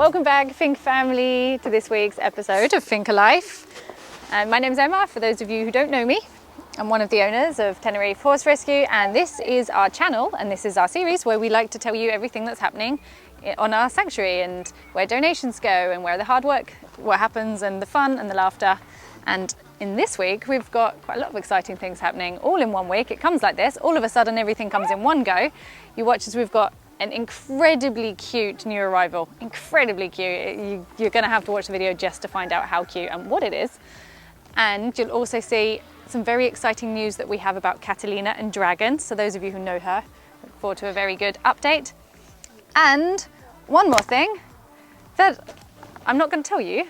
Welcome back, Finca family, to this week's episode of Finca Life. My name's Emma, for those of you who don't know me. I'm one of the owners of Tenerife Horse Rescue, and this is our channel and this is our series where we like to tell you everything that's happening on our sanctuary and where donations go and where the hard work, what happens, and the fun and the laughter. And in this week, we've got quite a lot of exciting things happening all in one week. It comes like this, all of a sudden everything comes in one go. You watch as we've got an incredibly cute new arrival, incredibly cute. You're gonna have to watch the video just to find out how cute and what it is. And you'll also see some very exciting news that we have about Catalina and Dragon. So those of you who know her, look forward to a very good update. And one more thing that I'm not gonna tell you,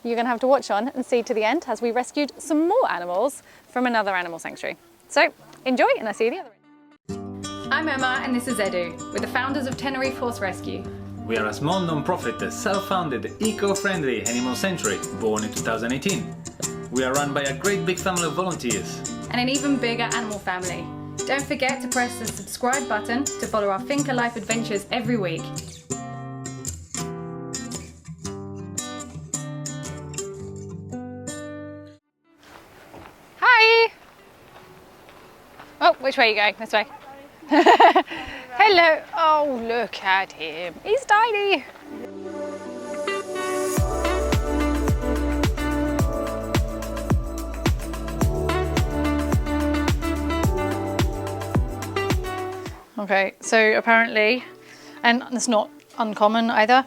you're gonna have to watch on and see to the end as we rescued some more animals from another animal sanctuary. So enjoy, and I'll see you at the other end. I'm Emma and this is Edu. We're the founders of Tenerife Horse Rescue. We are a small non-profit, self-founded, eco-friendly animal sanctuary born in 2018. We are run by a great big family of volunteers. And an even bigger animal family. Don't forget to press the subscribe button to follow our Finca Life adventures every week. Hi! Oh, which way are you going? This way. Hello. Oh, look at him. He's tiny. Okay, so apparently, and it's not uncommon either,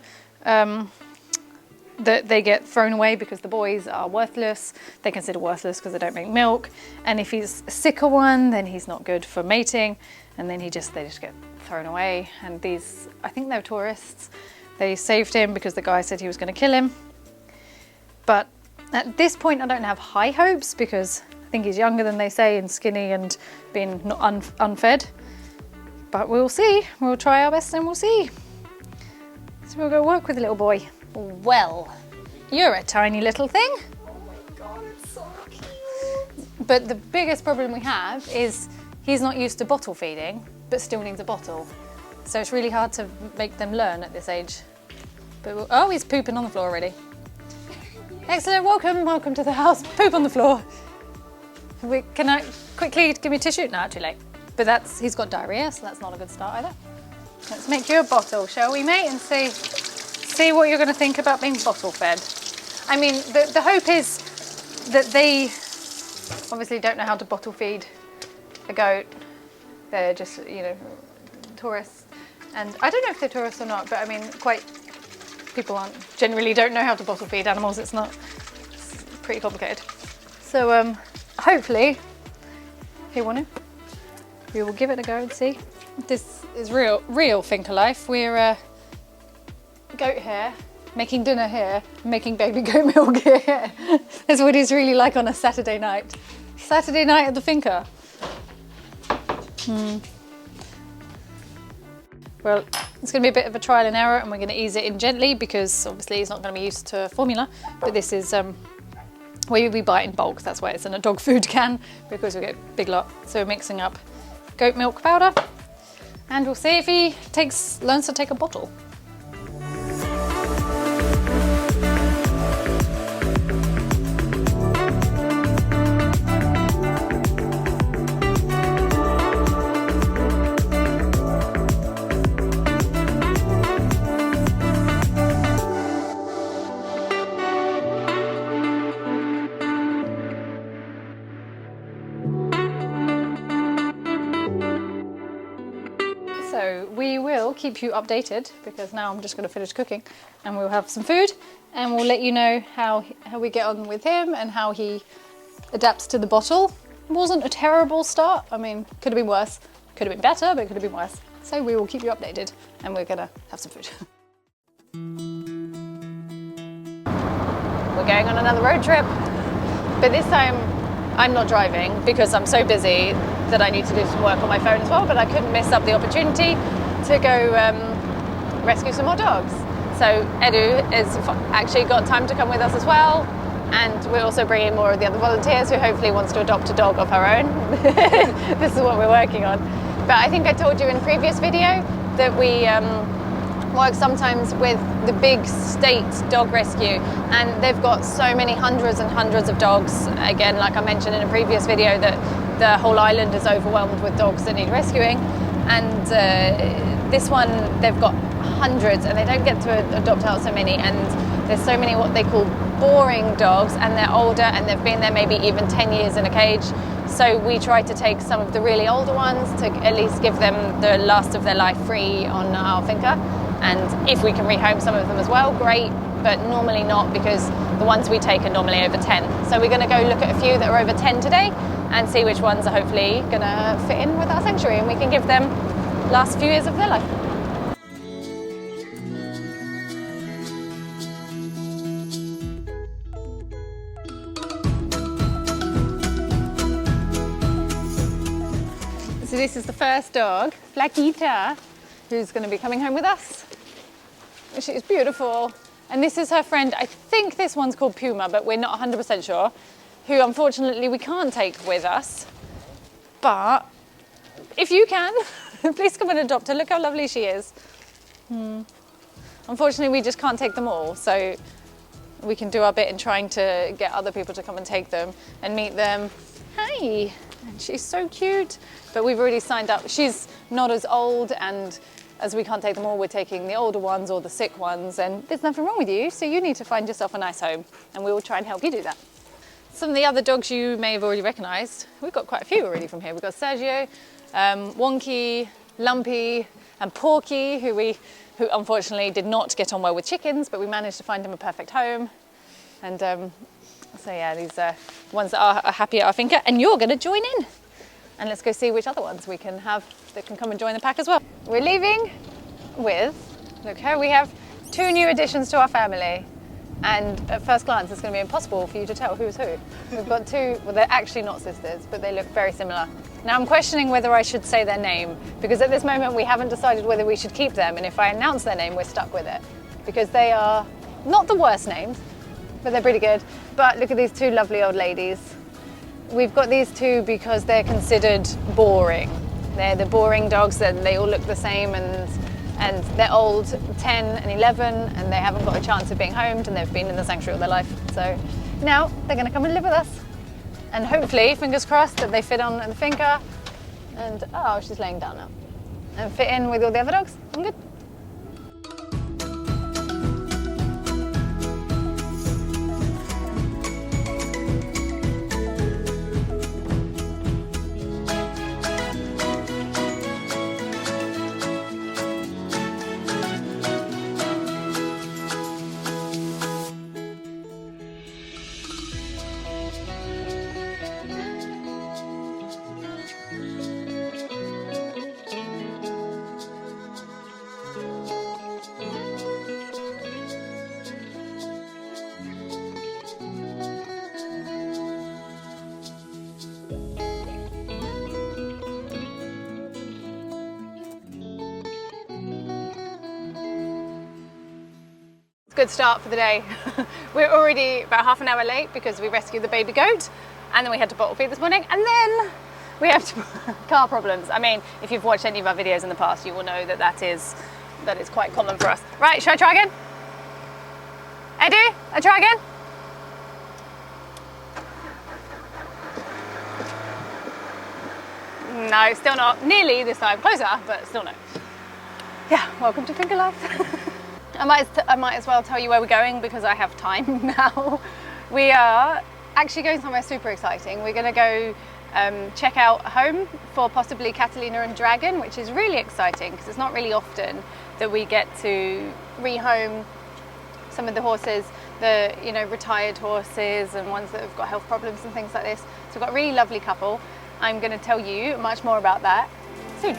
that they get thrown away because the boys are worthless. They consider worthless because they don't make milk. And if he's a sicker one, then he's not good for mating. And then they just get thrown away. And these, I think they're tourists. They saved him because the guy said he was going to kill him. But at this point, I don't have high hopes because I think he's younger than they say and skinny and being unfed. But we'll see. We'll try our best and we'll see. So we'll go work with the little boy. Well, you're a tiny little thing. Oh my god, it's so cute. But the biggest problem we have is he's not used to bottle feeding, but still needs a bottle. So it's really hard to make them learn at this age. But oh, he's pooping on the floor already. Excellent, welcome to the house. Poop on the floor. Can I quickly give me a tissue? No, too late. But he's got diarrhea, so that's not a good start either. Let's make you a bottle, shall we, mate? And see what you're going to think about being bottle fed. I mean, the hope is that they obviously don't know how to bottle feed a goat. They're just, you know, tourists. And I don't know if they're tourists or not, but I mean, people generally don't know how to bottle feed animals. It's pretty complicated. So hopefully he want to. We will give it a go and see. This is real Finca life. We're goat here, making dinner here, making baby goat milk here. That's what it's really like on a Saturday night. Saturday night at the Finca. Well, it's going to be a bit of a trial and error and we're going to ease it in gently because obviously he's not going to be used to formula. But this is, we buy it in bulk, that's why it's in a dog food can because we get a big lot. So we're mixing up goat milk powder and we'll see if he learns to take a bottle. So we will keep you updated because now I'm just going to finish cooking and we'll have some food and we'll let you know how we get on with him and how he adapts to the bottle. It wasn't a terrible start. I mean, could have been worse. Could have been better, but it could have been worse. So we will keep you updated and we're going to have some food. We're going on another road trip, but this time I'm not driving because I'm so busy that I need to do some work on my phone as well, but I couldn't miss up the opportunity to go rescue some more dogs. So Edu has actually got time to come with us as well, and we're also bringing more of the other volunteers who hopefully wants to adopt a dog of her own. This is what we're working on. But I think I told you in a previous video that work sometimes with the big state dog rescue, and they've got so many hundreds and hundreds of dogs. Again, like I mentioned in a previous video, that the whole island is overwhelmed with dogs that need rescuing, and this one, they've got hundreds, and they don't get to adopt out so many, and there's so many what they call boring dogs, and they're older and they've been there maybe even 10 years in a cage. So we try to take some of the really older ones to at least give them the last of their life free on our finca. And if we can rehome some of them as well, great, but normally not, because the ones we take are normally over 10. So we're going to go look at a few that are over 10 today and see which ones are hopefully going to fit in with our sanctuary, and we can give them last few years of their life. So this is the first dog, Flaquita, who's going to be coming home with us. She's beautiful. And this is her friend, I think this one's called Puma, but we're not 100% sure, who unfortunately we can't take with us. But if you can, please come and adopt her. Look how lovely she is. Unfortunately, we just can't take them all, so we can do our bit in trying to get other people to come and take them and meet them. Hi, and she's so cute. But we've already signed up. She's not as old, and as we can't take them all, we're taking the older ones or the sick ones, and there's nothing wrong with you, so you need to find yourself a nice home, and we will try and help you do that. Some of the other dogs you may have already recognised, we've got quite a few already from here. We've got Sergio, Wonky, Lumpy, and Porky, who unfortunately did not get on well with chickens, but we managed to find him a perfect home. And so yeah, these are ones that are happy at our finca, and you're going to join in. And let's go see which other ones we can have that can come and join the pack as well. We're leaving with, look here, we have 2 new additions to our family. And at first glance, it's going to be impossible for you to tell who's who. We've got 2, well, they're actually not sisters, but they look very similar. Now I'm questioning whether I should say their name, because at this moment we haven't decided whether we should keep them. And if I announce their name, we're stuck with it, because they are not the worst names, but they're pretty good. But look at these 2 lovely old ladies. We've got these 2 because they're considered boring. They're the boring dogs, that they all look the same, and they're old, 10 and 11, and they haven't got a chance of being homed, and they've been in the sanctuary all their life. So now they're going to come and live with us. And hopefully, fingers crossed, that they fit on at the finca. And, oh, she's laying down now. And fit in with all the other dogs. I'm good. Good start for the day. We're already about half an hour late because we rescued the baby goat, and then we had to bottle feed this morning, and then we have car problems. I mean, if you've watched any of our videos in the past, you will know that is quite common for us. Right, should I try again? Eddie, I try again? No, still not. Nearly this time, closer, but still no. Yeah, welcome to Finca Life. I might as well tell you where we're going, because I have time now. We are actually going somewhere super exciting. We're going to go check out a home for possibly Catalina and Dragon, which is really exciting because it's not really often that we get to rehome some of the horses, the retired horses and ones that have got health problems and things like this. So we've got a really lovely couple. I'm going to tell you much more about that soon.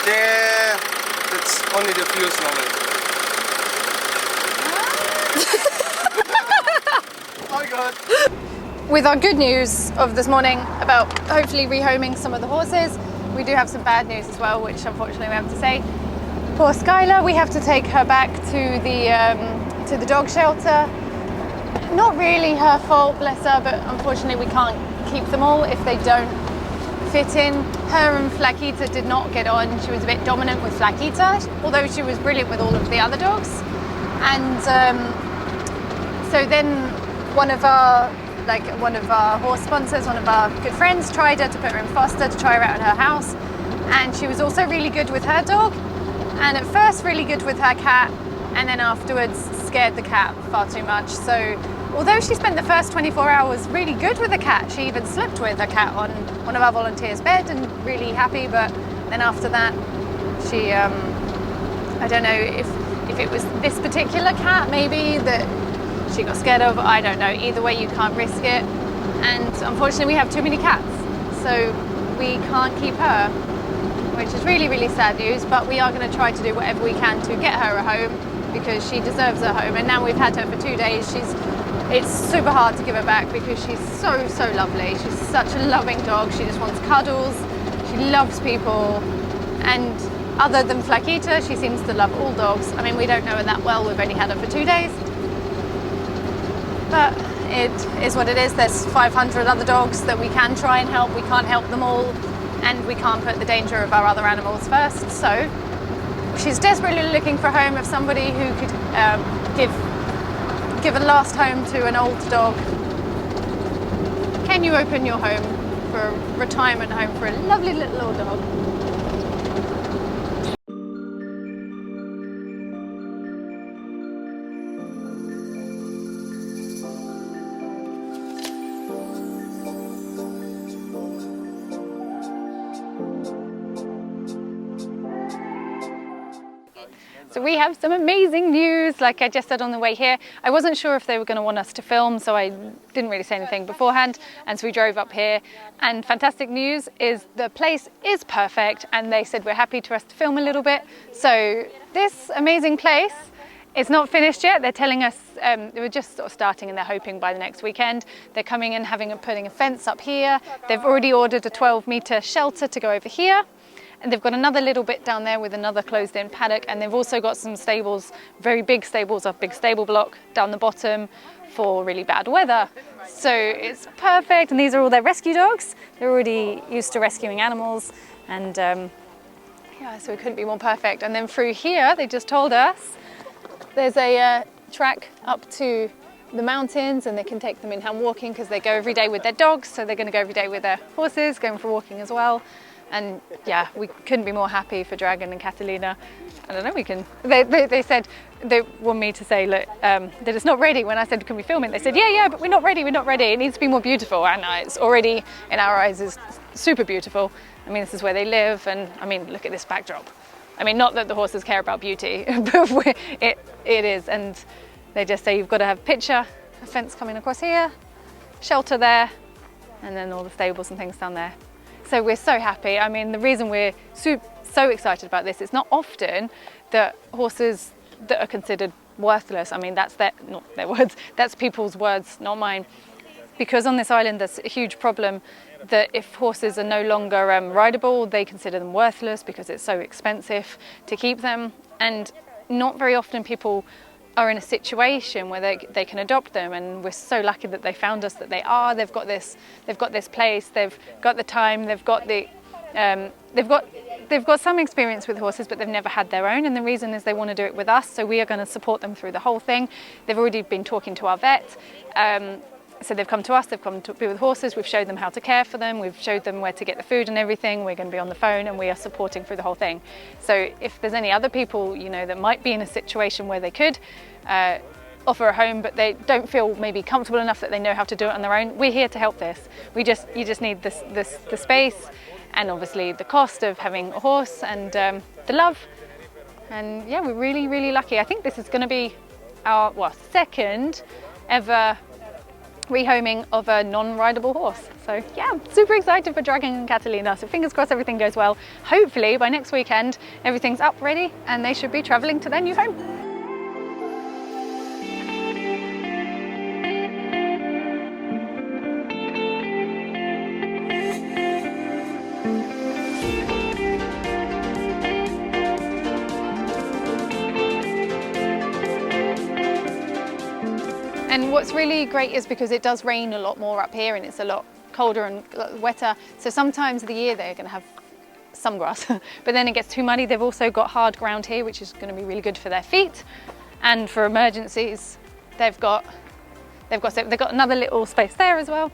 Yeah, that's only the fuse normally. my god. With our good news of this morning about hopefully rehoming some of the horses, we do have some bad news as well, which unfortunately we have to say. Poor Skylar, we have to take her back to the dog shelter. Not really her fault, bless her, but unfortunately we can't keep them all if they don't fit in. Her and Flaquita did not get on. She was a bit dominant with Flaquita, although she was brilliant with all of the other dogs. And so then one of our horse sponsors, one of our good friends, tried her to put her in foster to try her out in her house. And she was also really good with her dog. And at first really good with her cat, and then afterwards scared the cat far too much. So although she spent the first 24 hours really good with the cat, she even slept with her cat on one of our volunteers' bed and really happy, but then after that she, I don't know if it was this particular cat maybe that she got scared of, I don't know. Either way you can't risk it, and unfortunately we have too many cats, so we can't keep her, which is really, really sad news, but we are going to try to do whatever we can to get her a home because she deserves a home. And now we've had her for 2 days. It's super hard to give her back because she's so, so lovely. She's such a loving dog. She just wants cuddles. She loves people. And other than Flaquita, she seems to love all dogs. I mean, we don't know her that well. We've only had her for 2 days. But it is what it is. There's 500 other dogs that we can try and help. We can't help them all. And we can't put the danger of our other animals first. So she's desperately looking for a home of somebody who could give a last home to an old dog. Can you open your home for a retirement home for a lovely little old dog? So we have some amazing news, like I just said on the way here. I wasn't sure if they were going to want us to film, so I didn't really say anything beforehand. And so we drove up here, and fantastic news is the place is perfect, and they said we're happy to us to film a little bit. So this amazing place, it's not finished yet. They're telling us they were just sort of starting, and they're hoping by the next weekend. They're coming in, putting a fence up here. They've already ordered a 12-meter shelter to go over here. And they've got another little bit down there with another closed-in paddock, and they've also got some stables, very big stables, a big stable block down the bottom for really bad weather. So it's perfect, and these are all their rescue dogs. They're already used to rescuing animals, and yeah, so it couldn't be more perfect. And then through here, they just told us, there's a track up to the mountains, and they can take them in-hand walking because they go every day with their dogs, so they're going to go every day with their horses, going for walking as well. And yeah, we couldn't be more happy for Dragon and Catalina. I don't know, we can, they said, they want me to say, look, that it's not ready. When I said, can we film it? They said, yeah, but we're not ready. It needs to be more beautiful. And it's already, in our eyes, is super beautiful. I mean, this is where they live. And I mean, look at this backdrop. I mean, not that the horses care about beauty, but it is. And they just say, you've got to have a picture, a fence coming across here, shelter there, and then all the stables and things down there. So we're so happy. I mean, the reason we're so excited about this, it's not often that horses that are considered worthless, I mean, that's not their words, that's people's words, not mine. Because on this island, there's a huge problem that if horses are no longer rideable, they consider them worthless because it's so expensive to keep them. And not very often people are in a situation where they can adopt them, and we're so lucky that they found us, that they've got this place, they've got the time, they've got some experience with horses, but they've never had their own, and the reason is they want to do it with us, so we are going to support them through the whole thing. They've already been talking to our vet, so they've come to us, they've come to be with horses, we've showed them how to care for them, we've showed them where to get the food and everything, we're going to be on the phone, and we are supporting through the whole thing. So if there's any other people, you know, that might be in a situation where they could offer a home, but they don't feel maybe comfortable enough that they know how to do it on their own, we're here to help this. You just need the space, and obviously the cost of having a horse, and the love. And yeah, we're really, really lucky. I think this is going to be our second ever rehoming of a non-rideable horse. So yeah, super excited for Dragon and Catalina. So fingers crossed everything goes well. Hopefully by next weekend everything's up, ready, and they should be traveling to their new home. And what's really great is because it does rain a lot more up here and it's a lot colder and wetter. So sometimes of the year they're going to have some grass, but then it gets too muddy. They've also got hard ground here, which is going to be really good for their feet. And for emergencies, they've got another little space there as well.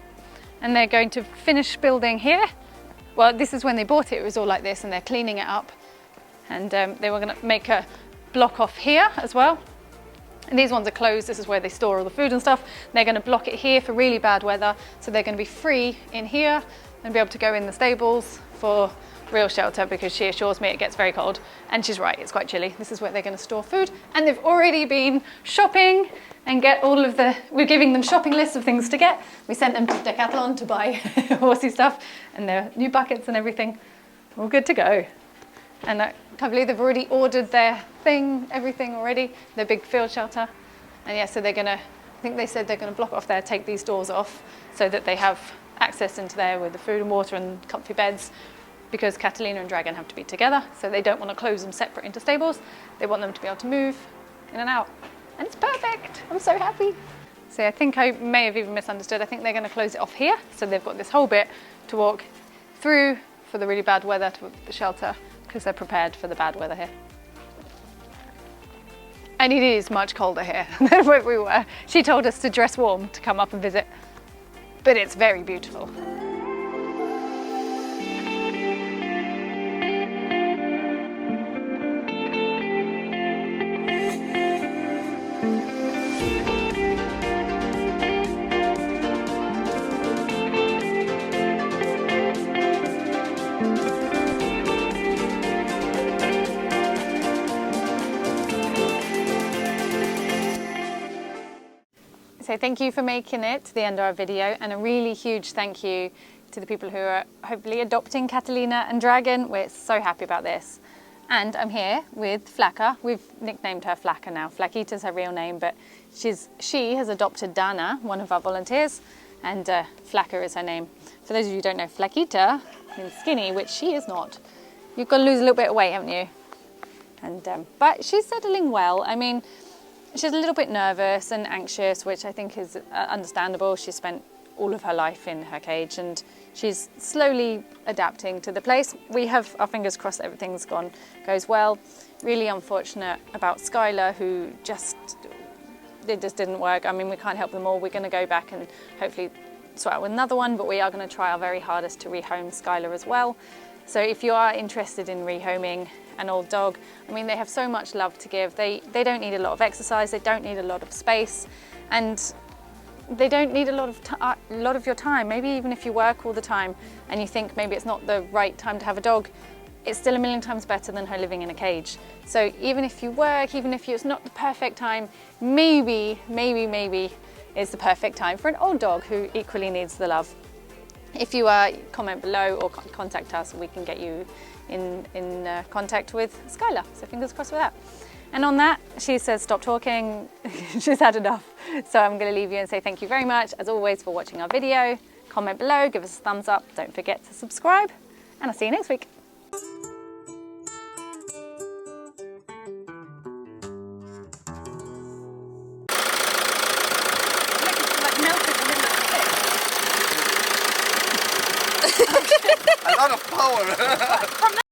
And they're going to finish building here. Well, this is when they bought it, it was all like this, and they're cleaning it up. And they were going to make a block off here as well. And these ones are closed. This is where they store all the food and stuff. They're going to block it here for really bad weather. So they're going to be free in here and be able to go in the stables for real shelter, because she assures me it gets very cold. And she's right, it's quite chilly. This is where they're going to store food. And they've already been shopping and get all of we're giving them shopping lists of things to get. We sent them to Decathlon to buy horsey stuff and their new buckets and everything. All good to go. And I can't believe they've already ordered their everything already, their big field shelter. And yeah, so they're gonna, I think they said they're gonna block off there, take these doors off so that they have access into there with the food and water and comfy beds, because Catalina and Dragon have to be together. So they don't want to close them separate into stables. They want them to be able to move in and out. And it's perfect, I'm so happy. So I think I may have even misunderstood. I think they're gonna close it off here. So they've got this whole bit to walk through for the really bad weather to the shelter, because they're prepared for the bad weather here. And it is much colder here than where we were. She told us to dress warm to come up and visit, but it's very beautiful. So thank you for making it to the end of our video, and a really huge thank you to the people who are hopefully adopting Catalina and Dragon. We're so happy about this. And I'm here with Flaca. We've nicknamed her Flaca now. Flaquita's her real name, but she has adopted Dana, one of our volunteers, and Flaca is her name. For those of you who don't know, Flaquita means skinny, which she is not. You've got to lose a little bit of weight, haven't you? And but she's settling well. I mean, she's a little bit nervous and anxious, which I think is understandable. She spent all of her life in her cage and she's slowly adapting to the place. We have our fingers crossed that everything's goes well. Really unfortunate about Skylar, who it just didn't work. I mean, we can't help them all. We're going to go back and hopefully sort out with another one, but we are going to try our very hardest to rehome Skylar as well. So if you are interested in rehoming an old dog, I mean, they have so much love to give. They don't need a lot of exercise, they don't need a lot of space, and they don't need a lot of your time. Maybe even if you work all the time and you think maybe it's not the right time to have a dog, it's still a million times better than her living in a cage. So even if you work, even if it's not the perfect time, maybe it's the perfect time for an old dog who equally needs the love. If you comment below or contact us, we can get you in contact with Skylar. So fingers crossed with that. And on that, she says stop talking. She's had enough. So I'm going to leave you and say thank you very much, as always, for watching our video. Comment below, give us a thumbs up. Don't forget to subscribe, and I'll see you next week. A lot of power.